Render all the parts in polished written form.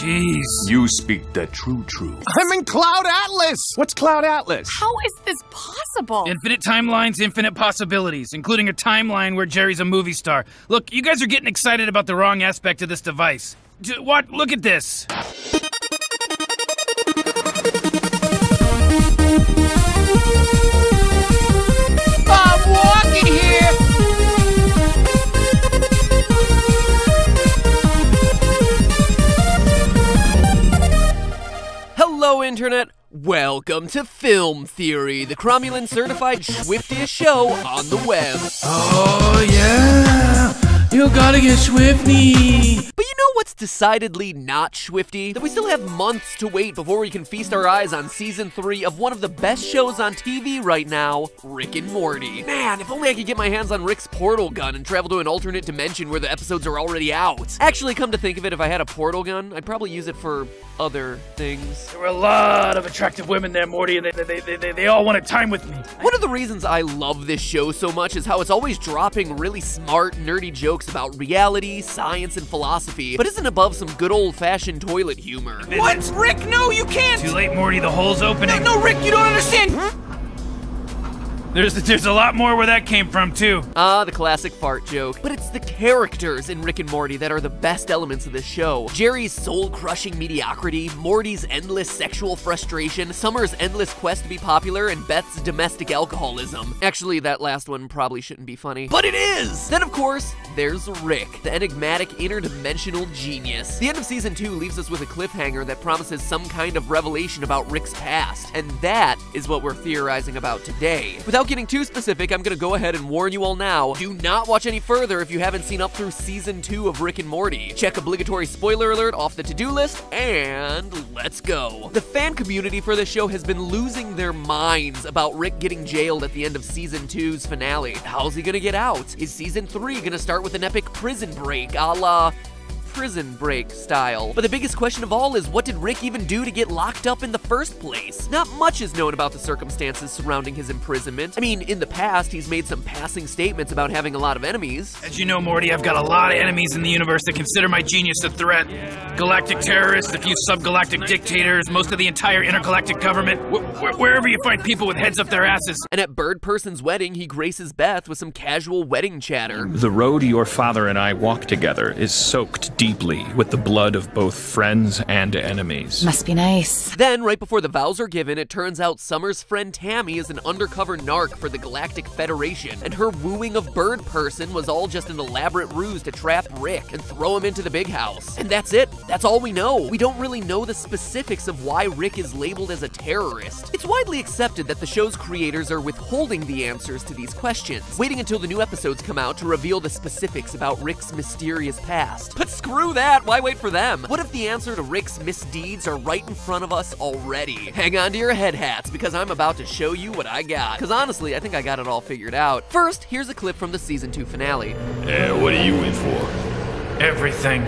Jeez. You speak the true truth. I'm in Cloud Atlas! What's Cloud Atlas? How is this possible? Infinite timelines, infinite possibilities, including a timeline where Jerry's a movie star. Look, you guys are getting excited about the wrong aspect of this device. What? Look at this. I'm walking here! Hello, Internet. Welcome to Film Theory, the cromulent certified swiftiest show on the web. Oh, yeah. You gotta get swifty. But you know what's decidedly not swifty? That we still have months to wait before we can feast our eyes on Season 3 of one of the best shows on TV right now, Rick and Morty. Man, if only I could get my hands on Rick's portal gun and travel to an alternate dimension where the episodes are already out. Actually, come to think of it, if I had a portal gun, I'd probably use it for other things. There were a lot of attractive women there, Morty, and they all wanted time with me. One of the reasons I love this show so much is how it's always dropping really smart, nerdy jokes about reality, science, and philosophy, but isn't above some good old-fashioned toilet humor. What? Rick, no, you can't! Too late, Morty, the hole's opening. No, Rick, you don't understand! There's a lot more where that came from, too. Ah, the classic fart joke. But it's the characters in Rick and Morty that are the best elements of this show. Jerry's soul-crushing mediocrity, Morty's endless sexual frustration, Summer's endless quest to be popular, and Beth's domestic alcoholism. Actually, that last one probably shouldn't be funny. But it is! Then, of course, there's Rick, the enigmatic interdimensional genius. The end of Season 2 leaves us with a cliffhanger that promises some kind of revelation about Rick's past, and that is what we're theorizing about today. Without getting too specific, I'm gonna go ahead and warn you all now, do not watch any further if you haven't seen up through Season 2 of Rick and Morty. Check obligatory spoiler alert off the to-do list, and let's go. The fan community for this show has been losing their minds about Rick getting jailed at the end of Season 2's finale. How's he gonna get out? Is Season 3 gonna start with an epic prison break, a la Prison Break style? But the biggest question of all is, what did Rick even do to get locked up in the first place? Not much is known about the circumstances surrounding his imprisonment. I mean, in the past, he's made some passing statements about having a lot of enemies. As you know, Morty, I've got a lot of enemies in the universe that consider my genius a threat. Galactic terrorists, a few subgalactic dictators, most of the entire intergalactic government. Wherever you find people with heads up their asses. And at Bird Person's wedding, he graces Beth with some casual wedding chatter. The road your father and I walk together is soaked deeply with the blood of both friends and enemies. Must be nice. Then, right before the vows are given, it turns out Summer's friend Tammy is an undercover narc for the Galactic Federation, and her wooing of Bird Person was all just an elaborate ruse to trap Rick and throw him into the big house. And that's it. That's all we know. We don't really know the specifics of why Rick is labeled as a terrorist. It's widely accepted that the show's creators are withholding the answers to these questions, waiting until the new episodes come out to reveal the specifics about Rick's mysterious past. But screw that, why wait for them? What if the answer to Rick's misdeeds are right in front of us already? Hang on to your head hats, because I'm about to show you what I got. Because honestly, I think I got it all figured out. First, here's a clip from the Season 2 finale. What are you in for? Everything.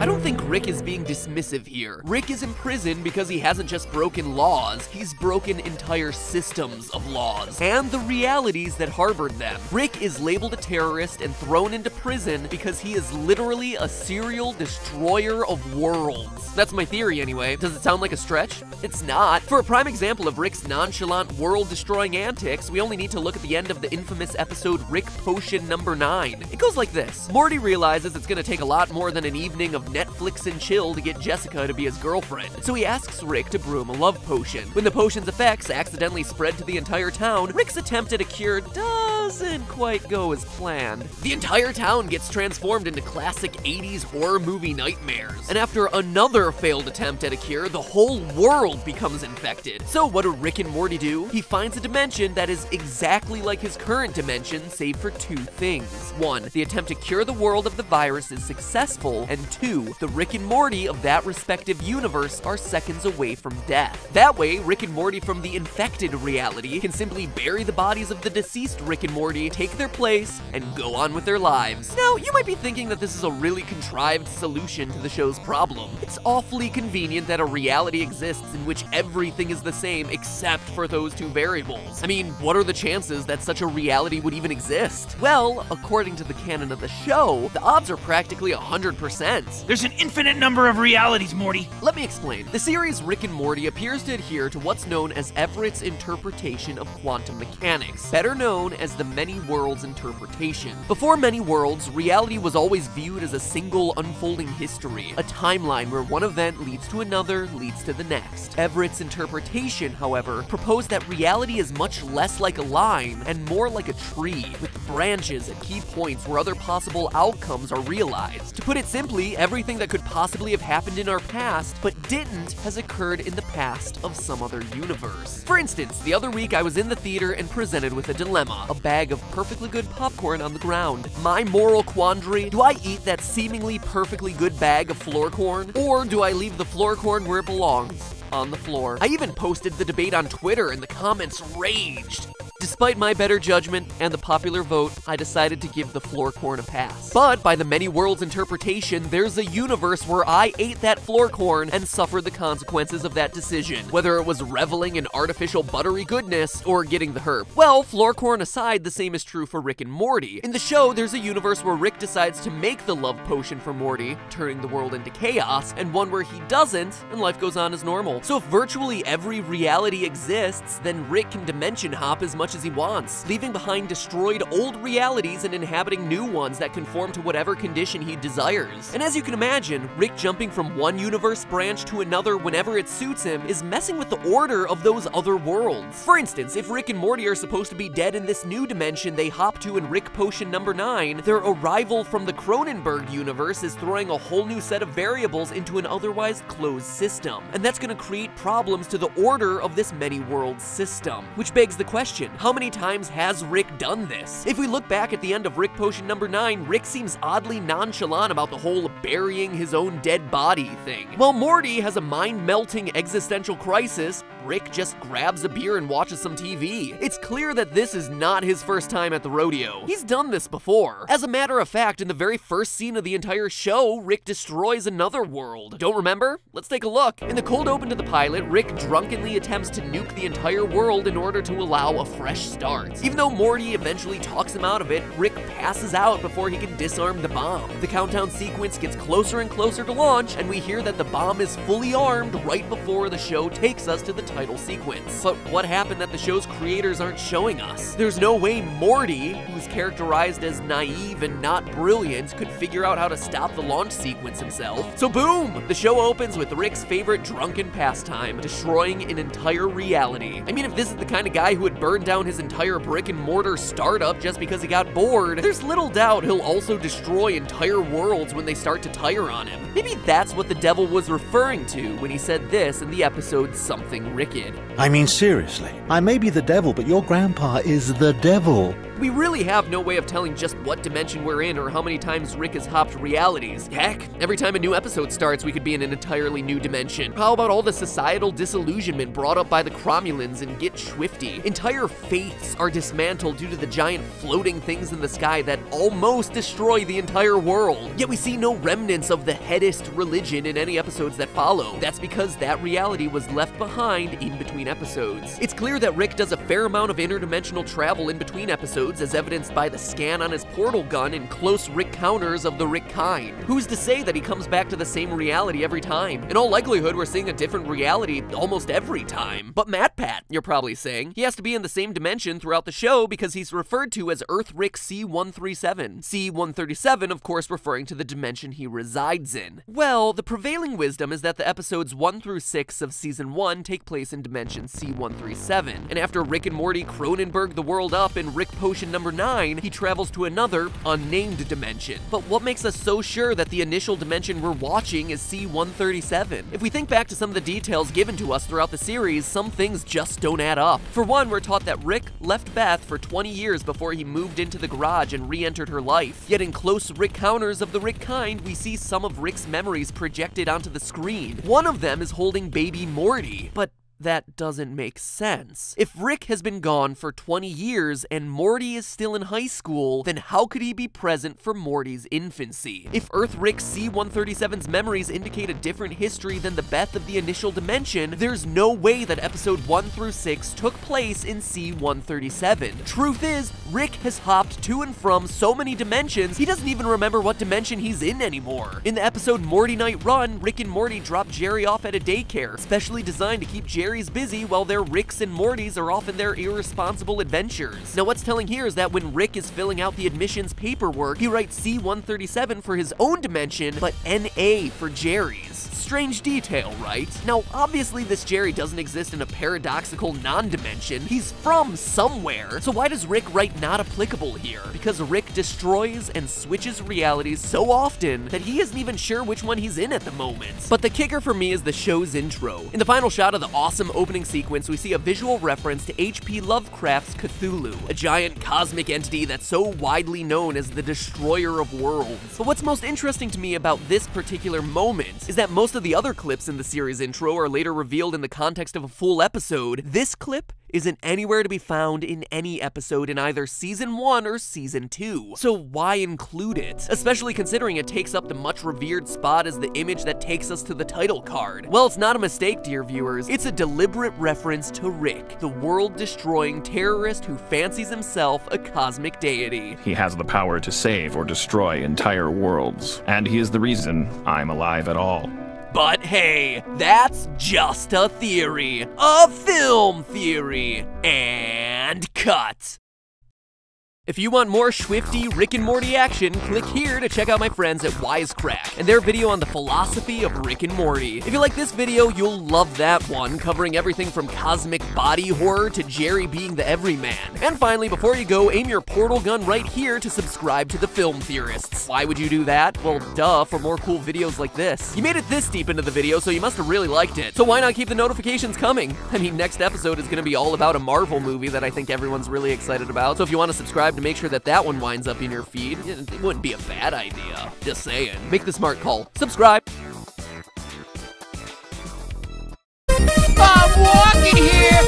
I don't think Rick is being dismissive here. Rick is in prison because he hasn't just broken laws, he's broken entire systems of laws, and the realities that harbored them. Rick is labeled a terrorist and thrown into prison because he is literally a serial destroyer of worlds. That's my theory anyway. Does it sound like a stretch? It's not. For a prime example of Rick's nonchalant world-destroying antics, we only need to look at the end of the infamous episode Rick Potion number 9. It goes like this. Morty realizes it's gonna take a lot more than an evening of Netflix and chill to get Jessica to be his girlfriend, so he asks Rick to brew him a love potion. When the potion's effects accidentally spread to the entire town, Rick's attempt at a cure doesn't quite go as planned. The entire town gets transformed into classic 80s horror movie nightmares, and after another failed attempt at a cure, the whole world becomes infected. So what do Rick and Morty do? He finds a dimension that is exactly like his current dimension, save for two things. One, the attempt to cure the world of the virus is successful, and two, the Rick and Morty of that respective universe are seconds away from death. That way, Rick and Morty from the infected reality can simply bury the bodies of the deceased Rick and Morty Morty take their place and go on with their lives. Now, you might be thinking that this is a really contrived solution to the show's problem. It's awfully convenient that a reality exists in which everything is the same except for those two variables. I mean, what are the chances that such a reality would even exist? Well, according to the canon of the show, the odds are practically 100%. There's an infinite number of realities, Morty. Let me explain. The series Rick and Morty appears to adhere to what's known as Everett's interpretation of quantum mechanics, better known as the many worlds interpretation. Before many worlds, reality was always viewed as a single unfolding history, a timeline where one event leads to another, leads to the next. Everett's interpretation, however, proposed that reality is much less like a line and more like a tree, with branches at key points where other possible outcomes are realized. To put it simply, everything that could possibly have happened in our past, but didn't, has occurred in the past of some other universe. For instance, the other week I was in the theater and presented with a dilemma, a bag of perfectly good popcorn on the ground. My moral quandary: do I eat that seemingly perfectly good bag of floor corn, or do I leave the floor corn where it belongs? On the floor. I even posted the debate on Twitter and the comments raged. Despite my better judgment and the popular vote, I decided to give the floor corn a pass. But by the many worlds interpretation, there's a universe where I ate that floor corn and suffered the consequences of that decision, whether it was reveling in artificial buttery goodness or getting the herb. Well, floor corn aside, the same is true for Rick and Morty. In the show, there's a universe where Rick decides to make the love potion for Morty, turning the world into chaos, and one where he doesn't, and life goes on as normal. So if virtually every reality exists, then Rick can dimension hop as much as he wants, leaving behind destroyed old realities and inhabiting new ones that conform to whatever condition he desires. And as you can imagine, Rick jumping from one universe branch to another whenever it suits him is messing with the order of those other worlds. For instance, if Rick and Morty are supposed to be dead in this new dimension they hop to in Rick Potion number 9, their arrival from the Cronenberg universe is throwing a whole new set of variables into an otherwise closed system. And that's going to create problems to the order of this many worlds system. Which begs the question, how many times has Rick done this? If we look back at the end of Rick Potion number 9, Rick seems oddly nonchalant about the whole burying his own dead body thing. While Morty has a mind-melting existential crisis, Rick just grabs a beer and watches some TV. It's clear that this is not his first time at the rodeo. He's done this before. As a matter of fact, in the very first scene of the entire show, Rick destroys another world. Don't remember? Let's take a look. In the cold open to the pilot, Rick drunkenly attempts to nuke the entire world in order to allow a fresh start. Even though Morty eventually talks him out of it, Rick passes out before he can disarm the bomb. The countdown sequence gets closer and closer to launch, and we hear that the bomb is fully armed right before the show takes us to the title sequence. But what happened that the show's creators aren't showing us? There's no way Morty, who's characterized as naive and not brilliant, could figure out how to stop the launch sequence himself. So boom! The show opens with Rick's favorite drunken pastime, destroying an entire reality. I mean, if this is the kind of guy who would burn down his entire brick and mortar startup just because he got bored, there's little doubt he'll also destroy entire worlds when they start to tire on him. Maybe that's what the devil was referring to when he said this in the episode Something Ricked. I mean, seriously, I may be the devil, but your grandpa is the devil. We really have no way of telling just what dimension we're in or how many times Rick has hopped realities. Heck, every time a new episode starts, we could be in an entirely new dimension. How about all the societal disillusionment brought up by the Cromulans and Get Swifty? Entire faiths are dismantled due to the giant floating things in the sky that almost destroy the entire world. Yet we see no remnants of the headist religion in any episodes that follow. That's because that reality was left behind in between episodes. It's clear that Rick does a fair amount of interdimensional travel in between episodes, as evidenced by the scan on his portal gun and close Rick counters of the Rick kind. Who's to say that he comes back to the same reality every time? In all likelihood, we're seeing a different reality almost every time. But Matt Pat, you're probably saying, he has to be in the same dimension throughout the show because he's referred to as Earth Rick C-137. C-137, of course, referring to the dimension he resides in. Well, the prevailing wisdom is that the episodes 1 through 6 of Season 1 take place in dimension C-137, and after Rick and Morty Cronenberg the world up in Rick Potion number 9, he travels to another, unnamed dimension. But what makes us so sure that the initial dimension we're watching is C-137? If we think back to some of the details given to us throughout the series, some things just don't add up. For one, we're taught that Rick left Beth for 20 years before he moved into the garage and re-entered her life. Yet in close Rick counters of the Rick kind, we see some of Rick's memories projected onto the screen. One of them is holding baby Morty, but that doesn't make sense. If Rick has been gone for 20 years and Morty is still in high school, then how could he be present for Morty's infancy? If Earth Rick C-137's memories indicate a different history than the Beth of the initial dimension, there's no way that episode 1 through 6 took place in C-137. Truth is, Rick has hopped to and from so many dimensions, he doesn't even remember what dimension he's in anymore. In the episode Morty Night Run, Rick and Morty drop Jerry off at a daycare, specially designed to keep Jerry's busy while their Ricks and Mortys are off in their irresponsible adventures. Now what's telling here is that when Rick is filling out the admissions paperwork, he writes C-137 for his own dimension, but NA for Jerry's. Strange detail, right? Now, obviously this Jerry doesn't exist in a paradoxical non-dimension. He's from somewhere. So why does Rick write not applicable here? Because Rick destroys and switches realities so often that he isn't even sure which one he's in at the moment. But the kicker for me is the show's intro. In the final shot of the awesome opening sequence, we see a visual reference to H.P. Lovecraft's Cthulhu, a giant cosmic entity that's so widely known as the destroyer of worlds. But what's most interesting to me about this particular moment is that most of the other clips in the series intro are later revealed in the context of a full episode. This clip isn't anywhere to be found in any episode in either Season 1 or Season 2. So why include it? Especially considering it takes up the much revered spot as the image that takes us to the title card. Well, it's not a mistake, dear viewers. It's a deliberate reference to Rick, the world-destroying terrorist who fancies himself a cosmic deity. He has the power to save or destroy entire worlds, and he is the reason I'm alive at all. But hey, that's just a theory. A film theory. And cut. If you want more Swifty Rick and Morty action, click here to check out my friends at Wisecrack and their video on the philosophy of Rick and Morty. If you like this video, you'll love that one, covering everything from cosmic body horror to Jerry being the everyman. And finally, before you go, aim your portal gun right here to subscribe to the Film Theorists. Why would you do that? Well, duh, for more cool videos like this. You made it this deep into the video, so you must have really liked it. So why not keep the notifications coming? I mean, next episode is gonna be all about a Marvel movie that I think everyone's really excited about. So if you want to subscribe to make sure that that one winds up in your feed, it wouldn't be a bad idea. Just saying. Make the smart call. Subscribe. I'm walking here!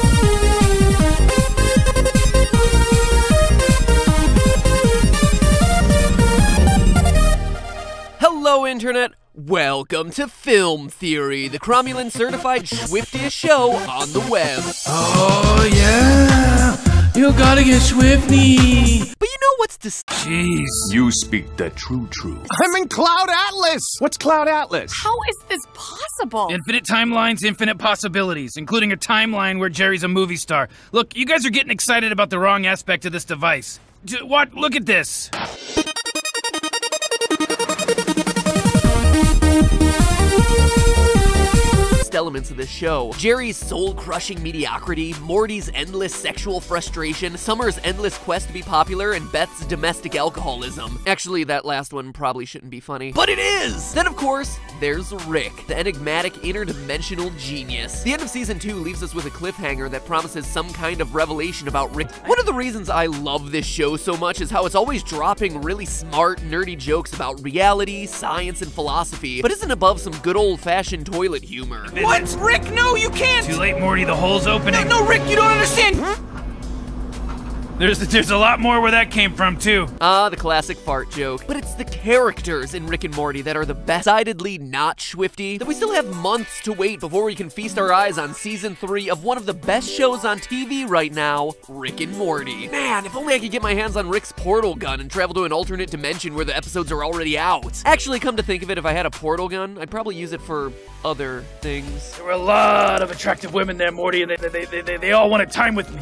Hello, Internet. Welcome to Film Theory, the cromulent certified swiftiest show on the web. Oh, yeah! You gotta get swifty! But you know what's Jeez. You speak the true truth. I'm in Cloud Atlas! What's Cloud Atlas? How is this possible? Infinite timelines, infinite possibilities, including a timeline where Jerry's a movie star. Look, you guys are getting excited about the wrong aspect of this device. What? Look at this. elements of this show. Jerry's soul-crushing mediocrity, Morty's endless sexual frustration, Summer's endless quest to be popular, and Beth's domestic alcoholism. Actually, that last one probably shouldn't be funny, but it is! Then, of course, there's Rick, the enigmatic interdimensional genius. The end of Season 2 leaves us with a cliffhanger that promises some kind of revelation about Rick. One of the reasons I love this show so much is how it's always dropping really smart, nerdy jokes about reality, science, and philosophy, but isn't above some good old-fashioned toilet humor. What? Rick, no, you can't! Too late, Morty, the hole's opening. No, Rick, you don't understand! There's a lot more where that came from, too. Ah, the classic fart joke. But it's the characters in Rick and Morty that are the best. Decidedly not swifty, that we still have months to wait before we can feast our eyes on Season 3 of one of the best shows on TV right now, Rick and Morty. Man, if only I could get my hands on Rick's portal gun and travel to an alternate dimension where the episodes are already out. Actually, come to think of it, if I had a portal gun, I'd probably use it for other things. There were a lot of attractive women there, Morty, and they all wanted time with me.